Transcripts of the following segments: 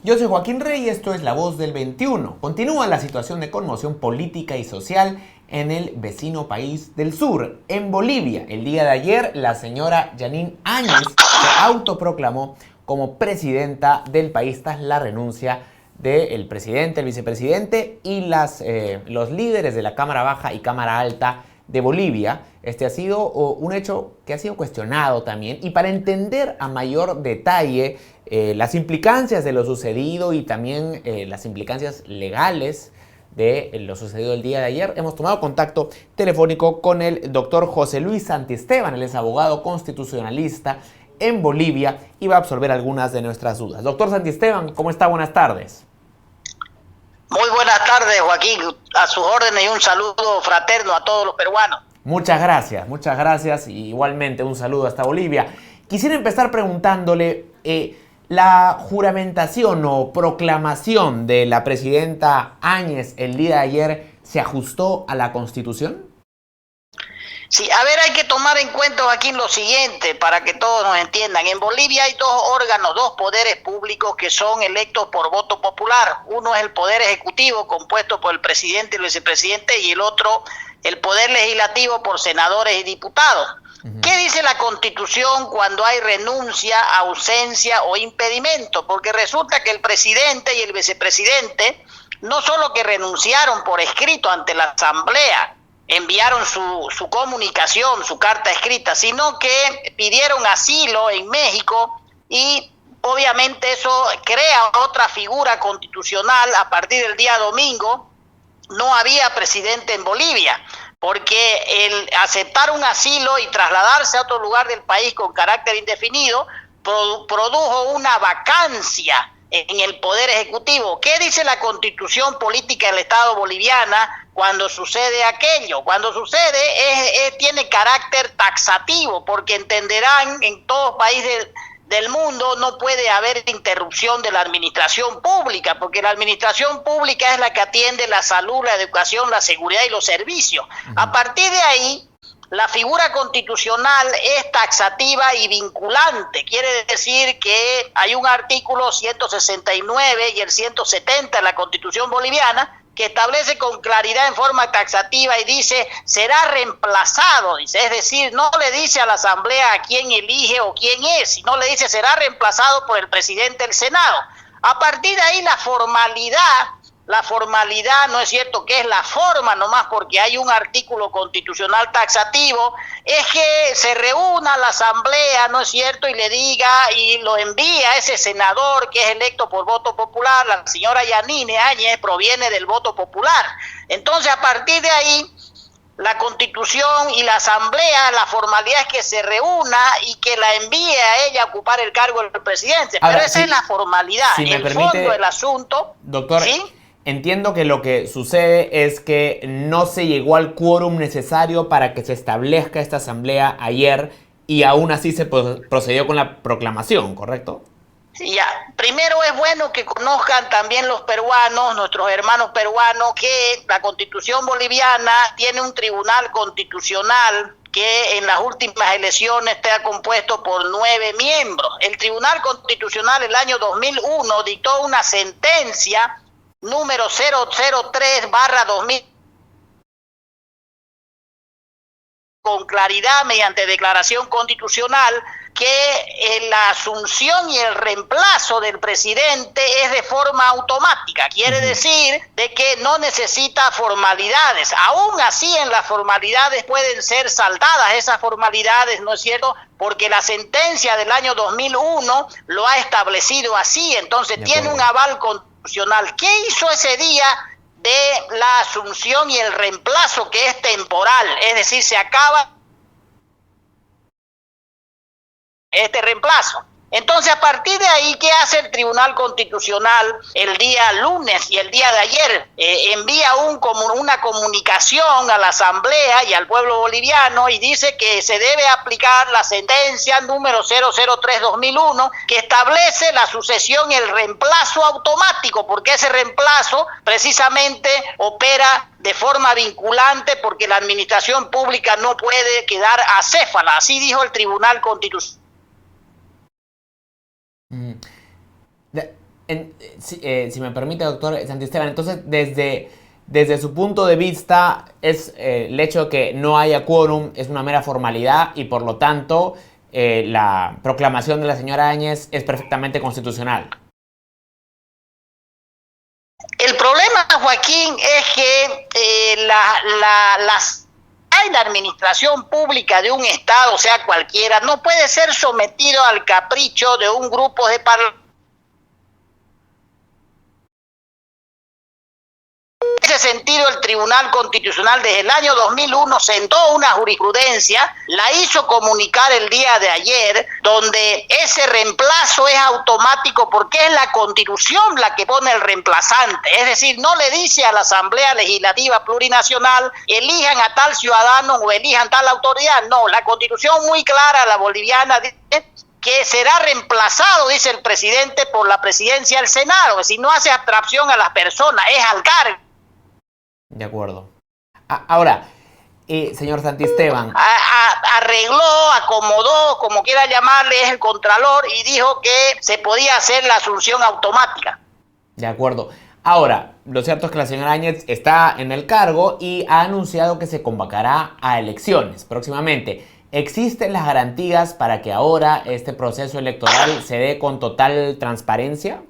Yo soy Joaquín Rey y esto es La Voz del 21. Continúa la situación de conmoción política y social en el vecino país del sur, en Bolivia. El día de ayer, la señora Jeanine Áñez se autoproclamó como presidenta del país tras la renuncia del presidente, el vicepresidente y los líderes de la Cámara Baja y Cámara Alta de Bolivia. Este ha sido un hecho que ha sido cuestionado también, y para entender a mayor detalle las implicancias de lo sucedido y también las implicancias legales de lo sucedido el día de ayer, hemos tomado contacto telefónico con el doctor José Luis Santisteban. Él es abogado constitucionalista en Bolivia y va a absolver algunas de nuestras dudas. Doctor Santisteban, ¿cómo está? Buenas tardes. Muy buenas tardes, Joaquín, a sus órdenes, y un saludo fraterno a todos los peruanos. Muchas gracias y igualmente un saludo hasta Bolivia. Quisiera empezar preguntándole, ¿la juramentación o proclamación de la presidenta Áñez el día de ayer se ajustó a la Constitución? Sí, a ver, hay que tomar en cuenta, Joaquín, lo siguiente, para que todos nos entiendan. En Bolivia hay dos órganos, dos poderes públicos que son electos por voto popular. Uno es el Poder Ejecutivo, compuesto por el presidente y el vicepresidente, y el otro, el Poder Legislativo, por senadores y diputados. ¿Qué dice la Constitución cuando hay renuncia, ausencia o impedimento? Porque resulta que el presidente y el vicepresidente no solo que renunciaron por escrito ante la Asamblea, enviaron su comunicación, su carta escrita, sino que pidieron asilo en México, y obviamente eso crea otra figura constitucional. A partir del día domingo no había presidente en Bolivia, porque el aceptar un asilo y trasladarse a otro lugar del país con carácter indefinido produjo una vacancia en el Poder Ejecutivo. ¿Qué dice la Constitución Política del Estado Boliviana cuando sucede aquello? Cuando sucede tiene carácter taxativo, porque entenderán, en todo país del mundo no puede haber interrupción de la administración pública, porque la administración pública es la que atiende la salud, la educación, la seguridad y los servicios. A partir de ahí, la figura constitucional es taxativa y vinculante. Quiere decir que hay un artículo 169 y el 170 de la Constitución boliviana que establece con claridad, en forma taxativa, y dice, será reemplazado, dice, es decir, no le dice a la Asamblea a quién elige o quién es, sino le dice, será reemplazado por el presidente del Senado. A partir de ahí, la formalidad, ¿no es cierto?, que es la forma nomás, porque hay un artículo constitucional taxativo, es que se reúna la Asamblea, ¿no es cierto?, y le diga y lo envía a ese senador que es electo por voto popular. La señora Jeanine Áñez proviene del voto popular. Entonces, a partir de ahí, la Constitución y la Asamblea, la formalidad es que se reúna y que la envíe a ella a ocupar el cargo del presidente. Pero esa es la formalidad. Si me el permite, fondo del asunto, doctor, ¿sí? Entiendo que lo que sucede es que no se llegó al quórum necesario para que se establezca esta asamblea ayer, y aún así se procedió con la proclamación, ¿correcto? Sí, ya. Primero es bueno que conozcan también los peruanos, nuestros hermanos peruanos, que la Constitución boliviana tiene un tribunal constitucional que en las últimas elecciones está compuesto por 9 miembros. El Tribunal Constitucional el año 2001 dictó una sentencia número 003/2000 con claridad, mediante declaración constitucional, que la asunción y el reemplazo del presidente es de forma automática. Quiere decir de que no necesita formalidades. Aún así, en las formalidades pueden ser saltadas esas formalidades, ¿no es cierto?, porque la sentencia del año 2001 lo ha establecido así. Entonces tiene un aval constitucional. ¿Qué hizo ese día de la asunción y el reemplazo, que es temporal? Es decir, se acaba este reemplazo. Entonces, a partir de ahí, ¿qué hace el Tribunal Constitucional el día lunes y el día de ayer? Envía una comunicación a la Asamblea y al pueblo boliviano, y dice que se debe aplicar la sentencia número 003/2001, que establece la sucesión y el reemplazo automático, porque ese reemplazo precisamente opera de forma vinculante, porque la administración pública no puede quedar acéfala. Así dijo el Tribunal Constitucional. Si me permite, doctor Santisteban, entonces desde su punto de vista es el hecho de que no haya quórum es una mera formalidad y por lo tanto la proclamación de la señora Áñez es perfectamente constitucional. El problema, Joaquín, es que la administración pública de un Estado, sea cualquiera, no puede ser sometido al capricho de un grupo de parlamentarios. En ese sentido, el Tribunal Constitucional desde el año 2001 sentó una jurisprudencia, la hizo comunicar el día de ayer, donde ese reemplazo es automático porque es la Constitución la que pone el reemplazante. Es decir, no le dice a la Asamblea Legislativa Plurinacional, elijan a tal ciudadano o elijan tal autoridad. No, la Constitución muy clara, la boliviana, dice que será reemplazado, dice el presidente, por la presidencia del Senado. Es decir, no hace abstracción a las personas, es al cargo. De acuerdo. Ahora, señor Santisteban. Arregló, acomodó, como quiera llamarle, es el Contralor, y dijo que se podía hacer la asunción automática. De acuerdo. Ahora, lo cierto es que la señora Áñez está en el cargo y ha anunciado que se convocará a elecciones próximamente. ¿Existen las garantías para que ahora este proceso electoral se dé con total transparencia?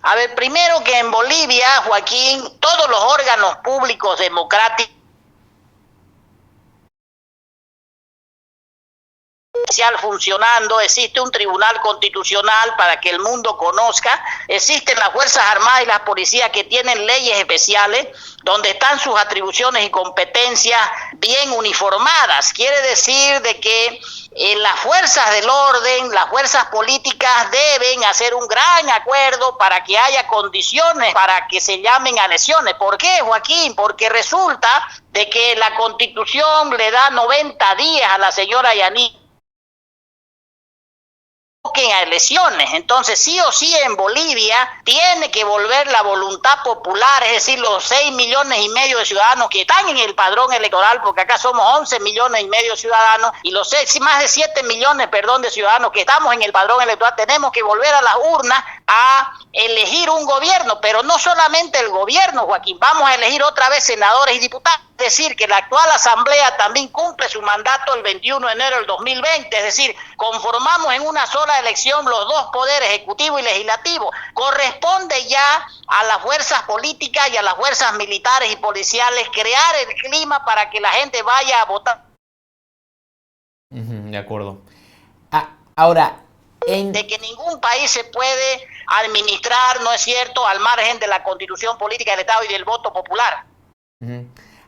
A ver, primero que en Bolivia, Joaquín, todos los órganos públicos democráticos funcionando, existe un tribunal constitucional para que el mundo conozca, existen las Fuerzas Armadas y las policías que tienen leyes especiales donde están sus atribuciones y competencias bien uniformadas. Quiere decir de que las fuerzas del orden, las fuerzas políticas deben hacer un gran acuerdo para que haya condiciones para que se llamen a elecciones. ¿Por qué, Joaquín? Porque resulta de que la Constitución le da 90 días a la señora Yaní a elecciones. Entonces sí o sí en Bolivia tiene que volver la voluntad popular, es decir, los 6,5 millones de ciudadanos que están en el padrón electoral, porque acá somos 11,5 millones de ciudadanos, y los más de 7 millones, de ciudadanos que estamos en el padrón electoral, tenemos que volver a las urnas a elegir un gobierno, pero no solamente el gobierno, Joaquín, vamos a elegir otra vez senadores y diputados. Es decir, que la actual Asamblea también cumple su mandato el 21 de enero del 2020, es decir, conformamos en una sola elección los dos poderes, ejecutivo y legislativo. Corresponde ya a las fuerzas políticas y a las fuerzas militares y policiales crear el clima para que la gente vaya a votar. De acuerdo. Ahora, de que ningún país se puede administrar, ¿no es cierto?, al margen de la Constitución política del Estado y del voto popular.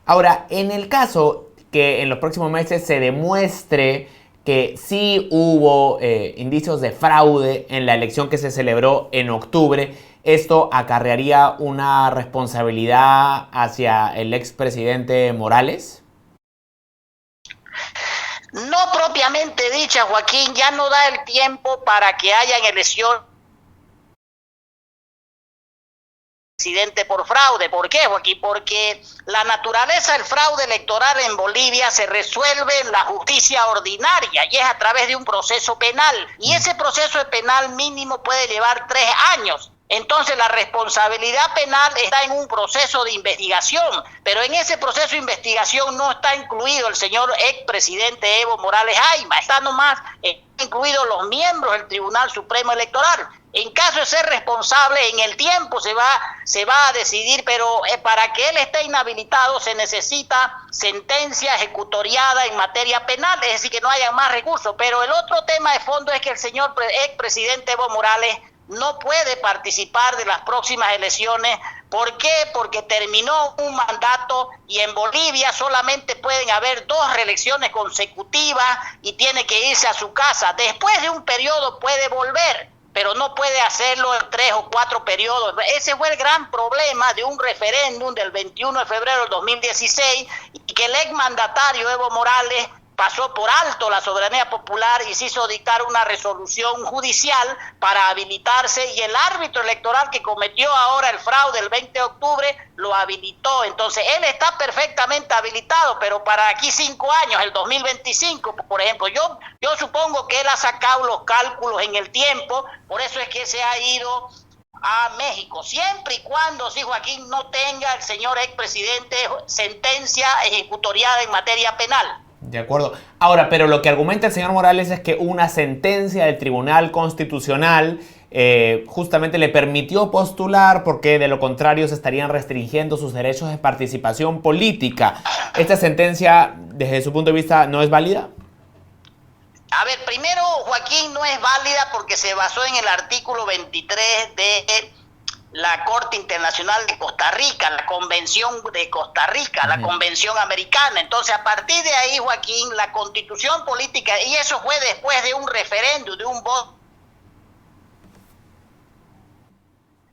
Ahora, en el caso que en los próximos meses se demuestre que sí hubo indicios de fraude en la elección que se celebró en octubre, ¿esto acarrearía una responsabilidad hacia el expresidente Morales? No propiamente dicha, Joaquín, ya no da el tiempo para que hayan elecciones presidente por fraude. ¿Por qué, Joaquín? Porque la naturaleza del fraude electoral en Bolivia se resuelve en la justicia ordinaria y es a través de un proceso penal. Y ese proceso penal mínimo puede llevar 3 años. Entonces la responsabilidad penal está en un proceso de investigación, pero en ese proceso de investigación no está incluido el señor expresidente Evo Morales Ayma, está nomás incluidos los miembros del Tribunal Supremo Electoral. En caso de ser responsable, en el tiempo se va a decidir, pero para que él esté inhabilitado se necesita sentencia ejecutoriada en materia penal, es decir, que no haya más recursos. Pero el otro tema de fondo es que el señor expresidente Evo Morales no puede participar de las próximas elecciones. ¿Por qué? Porque terminó un mandato y en Bolivia solamente pueden haber 2 reelecciones consecutivas y tiene que irse a su casa. Después de un periodo puede volver, pero no puede hacerlo en 3 o 4 periodos. Ese fue el gran problema de un referéndum del 21 de febrero del 2016 y que el exmandatario Evo Morales pasó por alto la soberanía popular y se hizo dictar una resolución judicial para habilitarse, y el árbitro electoral que cometió ahora el fraude el 20 de octubre lo habilitó. Entonces él está perfectamente habilitado, pero para aquí 5 años, el 2025, por ejemplo, yo supongo que él ha sacado los cálculos en el tiempo, por eso es que se ha ido a México, siempre y cuando, sí, Joaquín, no tenga el señor expresidente sentencia ejecutoriada en materia penal. De acuerdo. Ahora, pero lo que argumenta el señor Morales es que una sentencia del Tribunal Constitucional justamente le permitió postular, porque de lo contrario se estarían restringiendo sus derechos de participación política. ¿Esta sentencia, desde su punto de vista, no es válida? A ver, primero, Joaquín, no es válida porque se basó en el artículo 23 de la Corte Internacional de Costa Rica, la Convención de Costa Rica, la Convención Americana. Entonces, a partir de ahí, Joaquín, la Constitución política, y eso fue después de un referéndum, de un voto.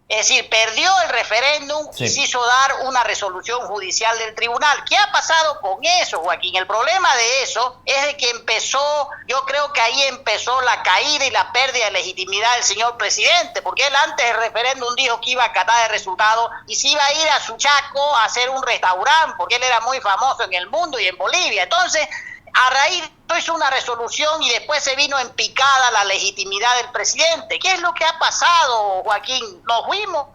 Es decir, perdió el referéndum y se hizo dar una resolución judicial del tribunal. ¿Qué ha pasado con eso, Joaquín? El problema de eso es de que empezó, yo creo que ahí empezó la caída y la pérdida de legitimidad del señor presidente, porque él antes del referéndum dijo que iba a acatar el resultado y se iba a ir a Suchaco a hacer un restaurante, porque él era muy famoso en el mundo y en Bolivia. Entonces, a raíz de esto hizo una resolución y después se vino en picada la legitimidad del presidente. ¿Qué es lo que ha pasado, Joaquín? Nos fuimos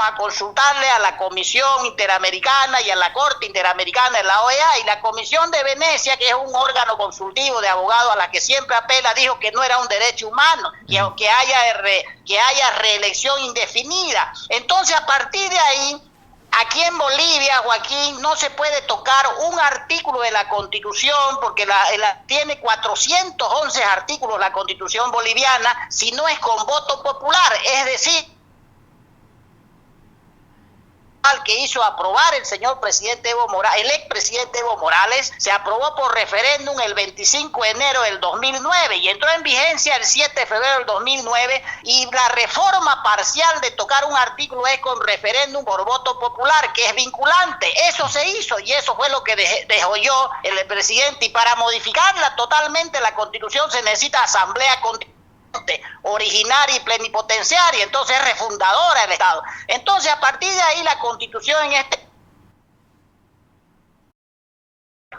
a consultarle a la Comisión Interamericana y a la Corte Interamericana de la OEA, y la Comisión de Venecia, que es un órgano consultivo de abogados a la que siempre apela, dijo que no era un derecho humano, que haya reelección indefinida. Entonces, a partir de ahí, aquí en Bolivia, Joaquín, no se puede tocar un artículo de la Constitución, porque tiene 411 artículos la Constitución boliviana, si no es con voto popular. Es decir, que hizo aprobar el señor presidente Evo Morales, el expresidente Evo Morales, se aprobó por referéndum el 25 de enero del 2009 y entró en vigencia el 7 de febrero del 2009, y la reforma parcial de tocar un artículo es con referéndum por voto popular, que es vinculante. Eso se hizo y eso fue lo que dejó yo el presidente, y para modificarla totalmente la Constitución se necesita asamblea constitucional originaria y plenipotenciaria, entonces es refundadora del Estado. Entonces, a partir de ahí, la Constitución en este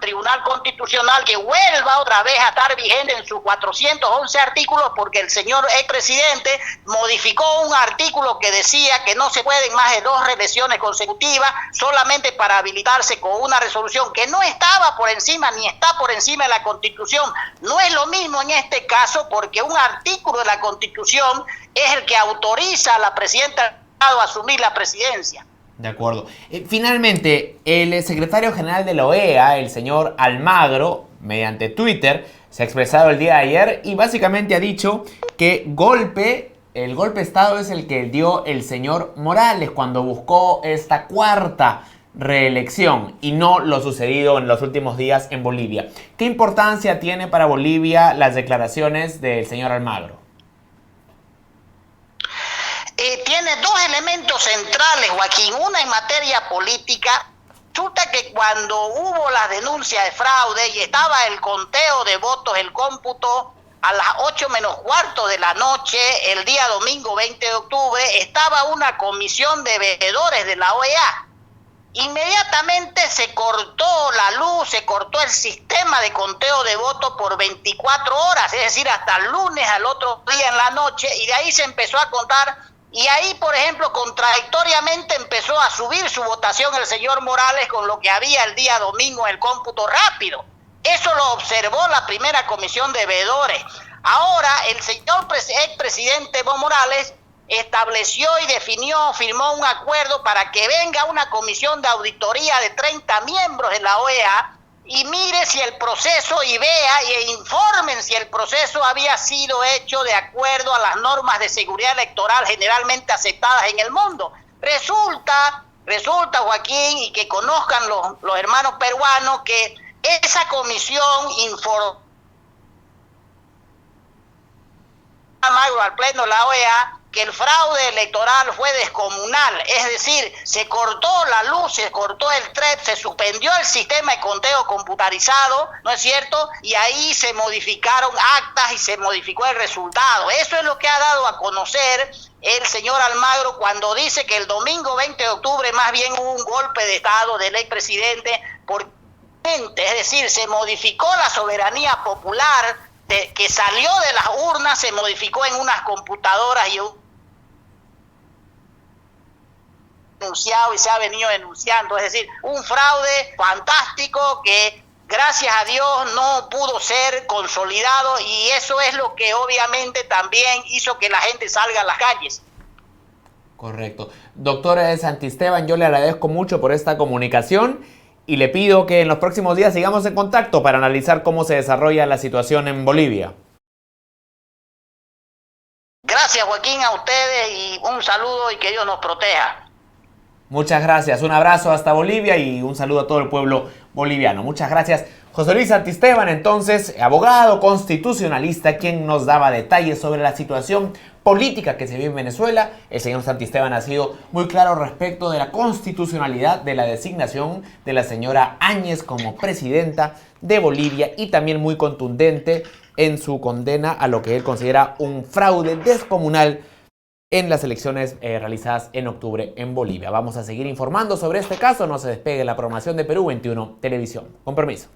Tribunal Constitucional, que vuelva otra vez a estar vigente en sus 411 artículos, porque el señor expresidente modificó un artículo que decía que no se pueden más de 2 reelecciones consecutivas, solamente para habilitarse con una resolución que no estaba por encima ni está por encima de la Constitución. No es lo mismo en este caso, porque un artículo de la Constitución es el que autoriza a la presidenta a asumir la presidencia. De acuerdo. Finalmente, el secretario general de la OEA, el señor Almagro, mediante Twitter, se ha expresado el día de ayer y básicamente ha dicho que el golpe de Estado es el que dio el señor Morales cuando buscó esta 4ª reelección y no lo sucedido en los últimos días en Bolivia. ¿Qué importancia tiene para Bolivia las declaraciones del señor Almagro? Tiene 2 elementos centrales, Joaquín. Una en materia política. Resulta que cuando hubo las denuncias de fraude y estaba el conteo de votos, el cómputo, a las 8 menos cuarto de la noche, el día domingo 20 de octubre, estaba una comisión de veedores de la OEA. Inmediatamente se cortó la luz, se cortó el sistema de conteo de votos por 24 horas, es decir, hasta el lunes al otro día en la noche, y de ahí se empezó a contar. Y ahí, por ejemplo, contradictoriamente empezó a subir su votación el señor Morales con lo que había el día domingo en el cómputo rápido. Eso lo observó la primera comisión de veedores. Ahora, el señor expresidente Evo Morales estableció y definió, firmó un acuerdo para que venga una comisión de auditoría de 30 miembros de la OEA y mire si el proceso, y vea e informen si el proceso había sido hecho de acuerdo a las normas de seguridad electoral generalmente aceptadas en el mundo. Resulta, Joaquín, y que conozcan los hermanos peruanos, que esa comisión informó al Pleno de la OEA que el fraude electoral fue descomunal, es decir, se cortó la luz, se cortó el TREP, se suspendió el sistema de conteo computarizado, ¿no es cierto? Y ahí se modificaron actas y se modificó el resultado. Eso es lo que ha dado a conocer el señor Almagro cuando dice que el domingo 20 de octubre más bien hubo un golpe de Estado del expresidente, es decir, se modificó la soberanía popular que salió de las urnas, se modificó en unas computadoras y denunciado y se ha venido denunciando, es decir, un fraude fantástico que gracias a Dios no pudo ser consolidado y eso es lo que obviamente también hizo que la gente salga a las calles. Correcto. Doctor Santisteban, yo le agradezco mucho por esta comunicación y le pido que en los próximos días sigamos en contacto para analizar cómo se desarrolla la situación en Bolivia. Gracias, Joaquín, a ustedes y un saludo y que Dios nos proteja. Muchas gracias, un abrazo hasta Bolivia y un saludo a todo el pueblo boliviano. Muchas gracias. José Luis Santisteban, entonces, abogado constitucionalista, quien nos daba detalles sobre la situación política que se vive en Venezuela. El señor Santisteban ha sido muy claro respecto de la constitucionalidad de la designación de la señora Áñez como presidenta de Bolivia y también muy contundente en su condena a lo que él considera un fraude descomunal en las elecciones realizadas en octubre en Bolivia. Vamos a seguir informando sobre este caso. No se despegue la programación de Perú 21 Televisión. Con permiso.